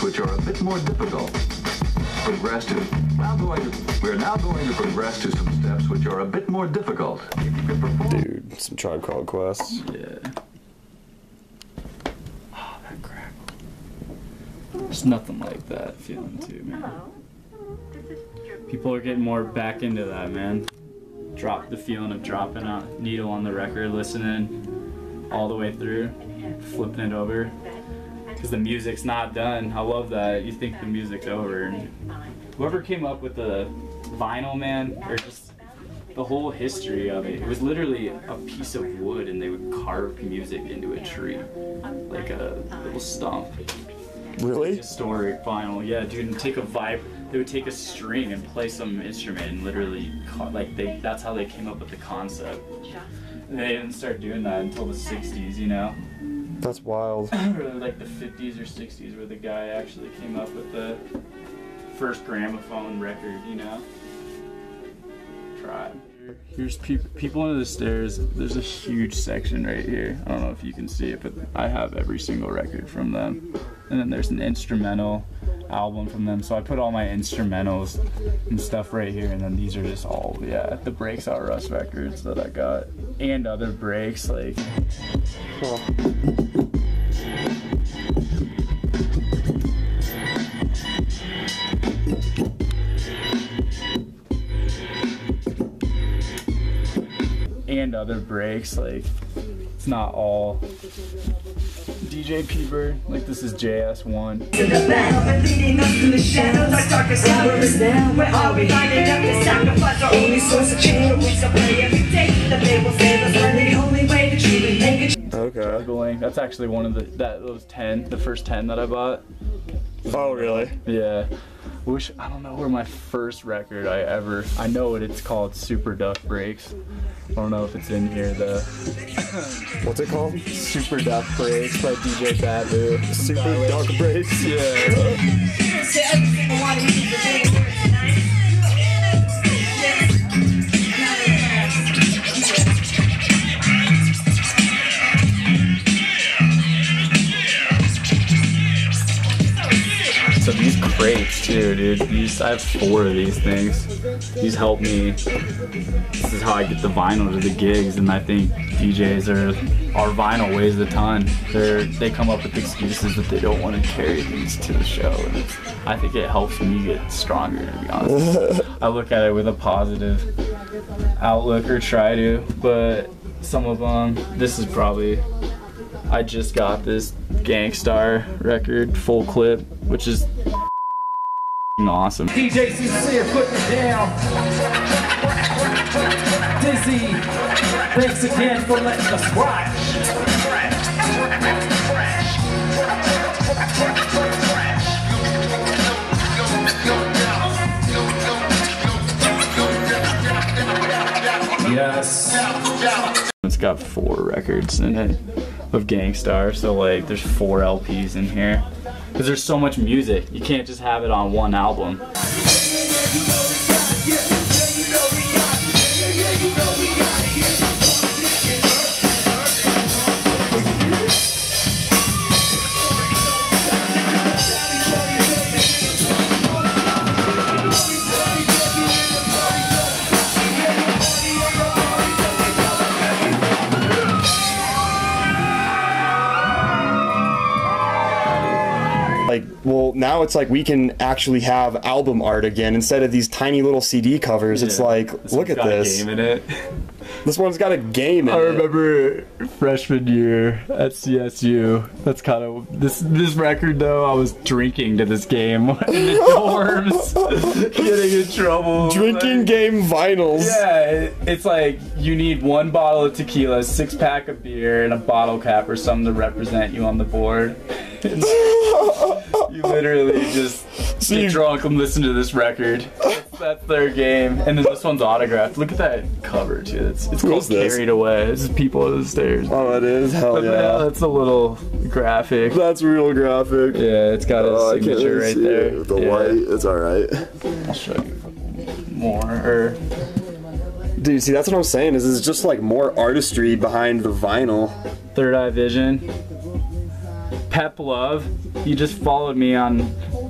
which are a bit more difficult. Progress to, we're now going to progress to some steps which are a bit more difficult. If you can perform. Dude, some Tribe Called Quest. Yeah. Oh, that crackle. There's nothing like that feeling too, man. People are getting more back into that, man. Drop the feeling of dropping a needle on the record, listening all the way through, flipping it over. Because the music's not done. I love that. You think the music's over. And whoever came up with the vinyl, man, or just the whole history of it, it was literally a piece of wood and they would carve music into a tree. Like a little stump. Really? Historic vinyl, yeah, dude. And take a vibe. They would take a string and play some instrument and literally, that's how they came up with the concept. And they didn't start doing that until the 60s, you know? That's wild. Or like the 50s or 60s where the guy actually came up with the first gramophone record, you know? Tribe. Here's people under the stairs. There's a huge section right here. I don't know if you can see it, but I have every single record from them. And then there's an instrumental album from them. So I put all my instrumentals and stuff right here, and then these are just all, yeah, the Breaks Out Rust records that I got. And other breaks, like... Cool. And other breaks, like, it's not all DJ P-Bird, like this is JS1. Okay. That's actually one of those 10, the first 10 that I bought. Oh, really? Yeah. I don't know where my first record I know it's called Super Duck Breaks. I don't know if it's in here though. What's it called? Super Duck Breaks by DJ Babu. Super Duck Breaks? Yeah. So these crates too, dude. I have 4 of these things. These help me. This is how I get the vinyl to the gigs, and I think DJs our vinyl weighs a ton. They come up with excuses that they don't want to carry these to the show, and I think it helps me get stronger, to be honest. I look at it with a positive outlook, or try to, but some of them, this is probably, I just got this Gangstar record, full clip, which is awesome. DJ SYNc3re putting it down. Dizzy, thanks again for letting us watch. Yes. It's got 4 records in it of Gangstar, so like there's 4 LPs in here. Because there's so much music, you can't just have it on one album. Like, well, now it's like we can actually have album art again instead of these tiny little CD covers. Yeah, it's like, look at this. Game in it. This one's got a game in it. I remember freshman year at CSU. That's kind of this record though. I was drinking to this game in the dorms, getting in trouble. Drinking game vinyls. Yeah, it's like you need 1 bottle of tequila, 6-pack of beer, and a bottle cap or something to represent you on the board. You literally just get drunk and listen to this record. That's their game. And then this one's autographed. Look at that cover too. It's called Carried Away. This is People on the Stairs. Oh, it is? Hell yeah. That's a little graphic. That's real graphic. Yeah, it's got a signature right there. The white, it's alright. I'll show you more. Dude, see, that's what I'm saying, is it's just like more artistry behind the vinyl. Third Eye Vision. Pep Love, he just followed me on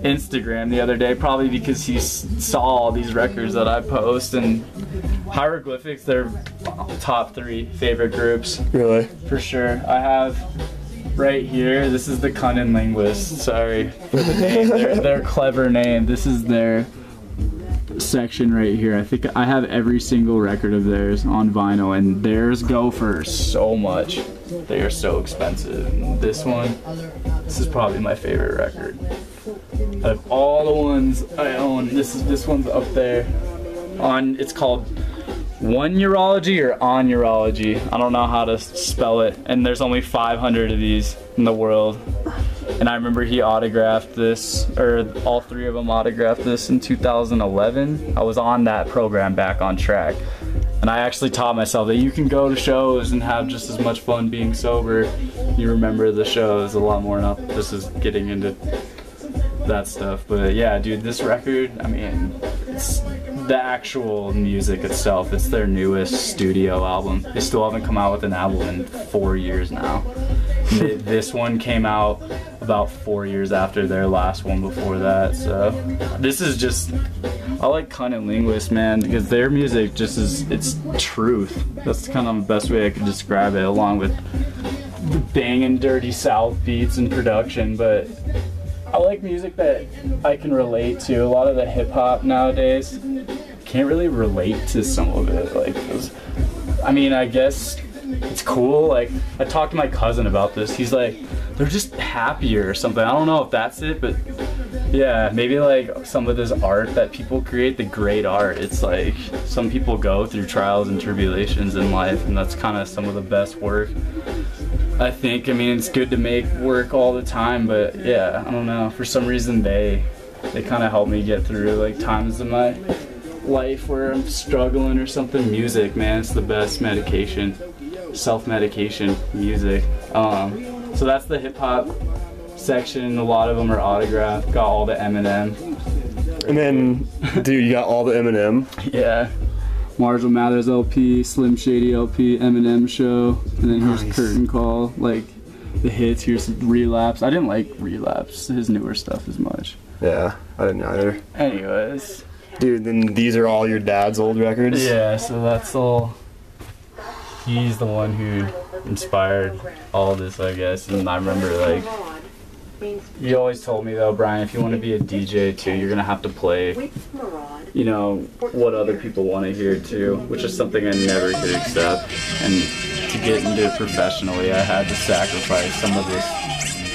Instagram the other day, probably because he saw all these records that I post. And Hieroglyphics, they're top 3 favorite groups. Really? For sure. I have right here, this is the Cunning Linguist. Sorry for the name. Their clever name. This is their section right here. I think I have every single record of theirs on vinyl, and theirs go for so much. They are so expensive. And this is probably my favorite record. Out of all the ones I own, this one's up there. It's called One Urology or On Urology. I don't know how to spell it. And there's only 500 of these in the world. And I remember he autographed this, or all 3 of them autographed this in 2011. I was on that program, Back on Track. And I actually taught myself that you can go to shows and have just as much fun being sober. You remember the shows a lot more. Now this is getting into that stuff. But yeah, dude, this record, I mean, it's the actual music itself. It's their newest studio album. They still haven't come out with an album in 4 years now. This one came out about 4 years after their last one before that. So this is just, I like Cunning Linguist, man, because their music just is, it's truth. That's kind of the best way I could describe it, along with the banging dirty South beats and production. But I like music that I can relate to. A lot of the hip hop nowadays, can't really relate to some of it. Like, I mean, I guess it's cool. Like, I talked to my cousin about this. He's like, they're just happier or something. I don't know if that's it, but yeah, maybe like some of this art that people create, the great art, it's like some people go through trials and tribulations in life, and that's kind of some of the best work, I think. I mean, it's good to make work all the time, but yeah, I don't know. For some reason, they kind of help me get through like times in my life where I'm struggling or something. Music, man, it's the best medication. Self-medication, music. So that's the hip-hop section. A lot of them are autographed. Got all the Eminem. And then, dude, you got all the Eminem. Yeah. Marshall Mathers LP, Slim Shady LP, Eminem Show, and then here's Curtain Call. Like the hits. Here's Relapse. I didn't like Relapse, his newer stuff, as much. Yeah, I didn't either. Anyways. Dude, then these are all your dad's old records? Yeah, so that's all. He's the one who inspired all this, I guess. And I remember, like, he always told me, though, Brian, if you want to be a DJ too, you're gonna have to play, you know, what other people want to hear too, which is something I never could accept. And to get into it professionally, I had to sacrifice some of this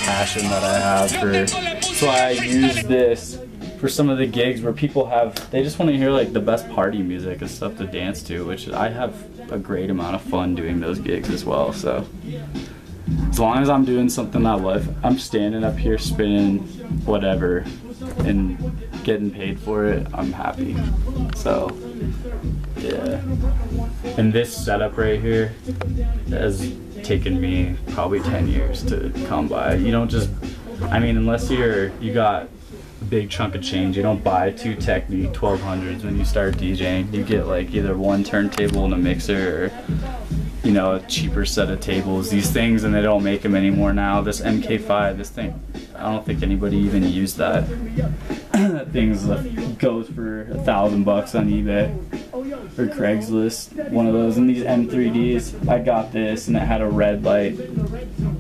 passion that I have for. That's why I use this for some of the gigs where people they just want to hear like the best party music and stuff to dance to, which I have a great amount of fun doing those gigs as well. So as long as I'm doing something I love, I'm standing up here spinning whatever and getting paid for it, I'm happy. So yeah. And this setup right here has taken me probably 10 years to come by. You don't just, I mean, unless you got a big chunk of change, you don't buy 2 Technique 1200s when you start DJing. You get like either one turntable and a mixer, or you know, a cheaper set of tables. These things, and they don't make them anymore now. This MK5, this thing, I don't think anybody even used that. That thing's goes for $1,000 on eBay or Craigslist, one of those. And these M3Ds, I got this, and it had a red light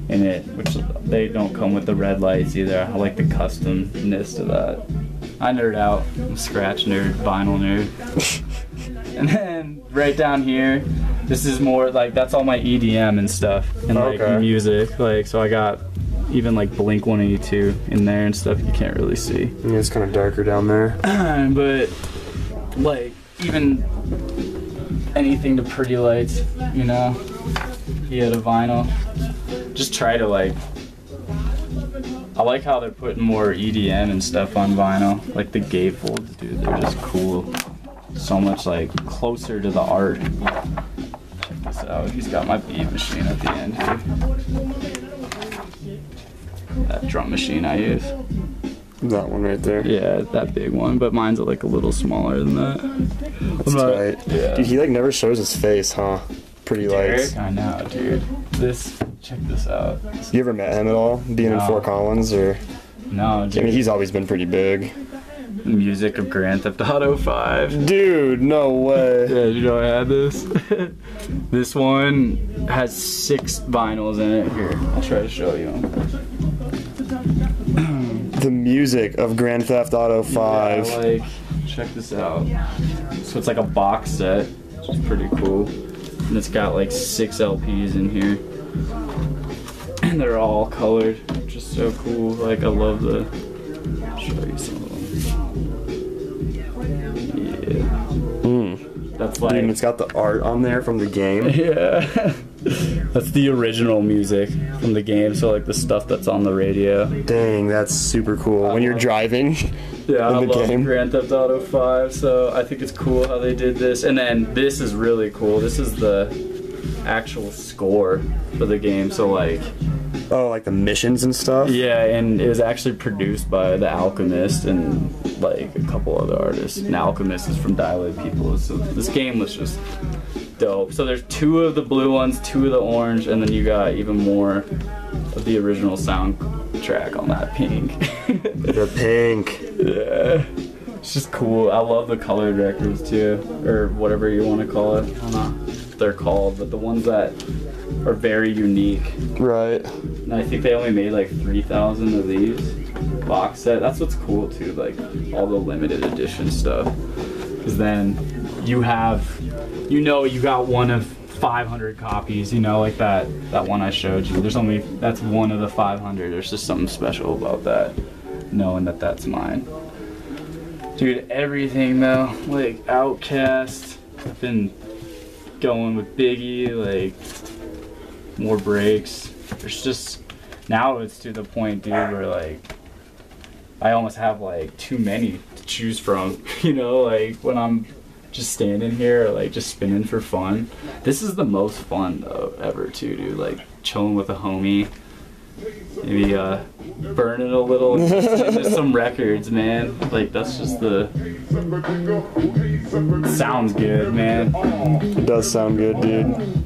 in it, which they don't come with the red lights either. I like the customness to that. I nerd out. I'm a scratch nerd, vinyl nerd. And then right down here, this is more like, that's all my EDM and stuff, and like music. Like, so I got even like Blink 182 in there and stuff you can't really see. Yeah, it's kind of darker down there. But like even anything to Pretty Lights, you know, he had a vinyl. Just try to like, I like how they're putting more EDM and stuff on vinyl. Like the gatefolds, dude, they're just cool. So much like closer to the art. Check this out. He's got my beat machine at the end here. That drum machine I use. That one right there. Yeah, that big one, but mine's like a little smaller than that. That's right. Yeah. Dude, he like never shows his face, huh? Pretty Lights. I know, dude. This check this out. You ever met him at all, being in Fort Collins, or? No, dude. I mean, he's always been pretty big. Music of Grand Theft Auto 5. Dude, no way. Yeah, you know I had this? This one has 6 vinyls in it. Here, I'll try to show you them. The music of Grand Theft Auto 5. Yeah, like, check this out. So it's like a box set, which is pretty cool. And it's got like 6 LPs in here. And they're all colored, which is so cool. Like, I love the... I'll show you some of them. Yeah. That's like... Dude, and it's got the art on there from the game. Yeah. That's the original music from the game, so like the stuff that's on the radio. Dang, that's super cool. When you're driving Yeah, I in the love game. Grand Theft Auto 5, so I think it's cool how they did this. And then this is really cool. This is the actual score for the game, so like... Oh, like the missions and stuff? Yeah, and it was actually produced by The Alchemist and like a couple other artists. And Alchemist is from Dilated People, so this game was just dope. So there's 2 of the blue ones, 2 of the orange, and then you got even more of the original soundtrack on that pink. The pink. Yeah. It's just cool. I love the colored records too, or whatever you want to call it. I don't know what they're called, but the ones that are very unique. Right. And I think they only made like 3,000 of these box set. That's what's cool too, like all the limited edition stuff. Because then you have, you know, you got one of 500 copies, you know, like that one I showed you. There's only, that's one of the 500. There's just something special about that, knowing that that's mine. Dude, everything though, like Outkast, I've been going with Biggie, like more breaks. There's just, now it's to the point, dude, where like I almost have like too many to choose from, you know, like when I'm just standing here, like just spinning for fun. This is the most fun though ever too, dude, like chilling with a homie, maybe burning a little, just some records, man. Like that's just the, sounds good, man. It does sound good, dude.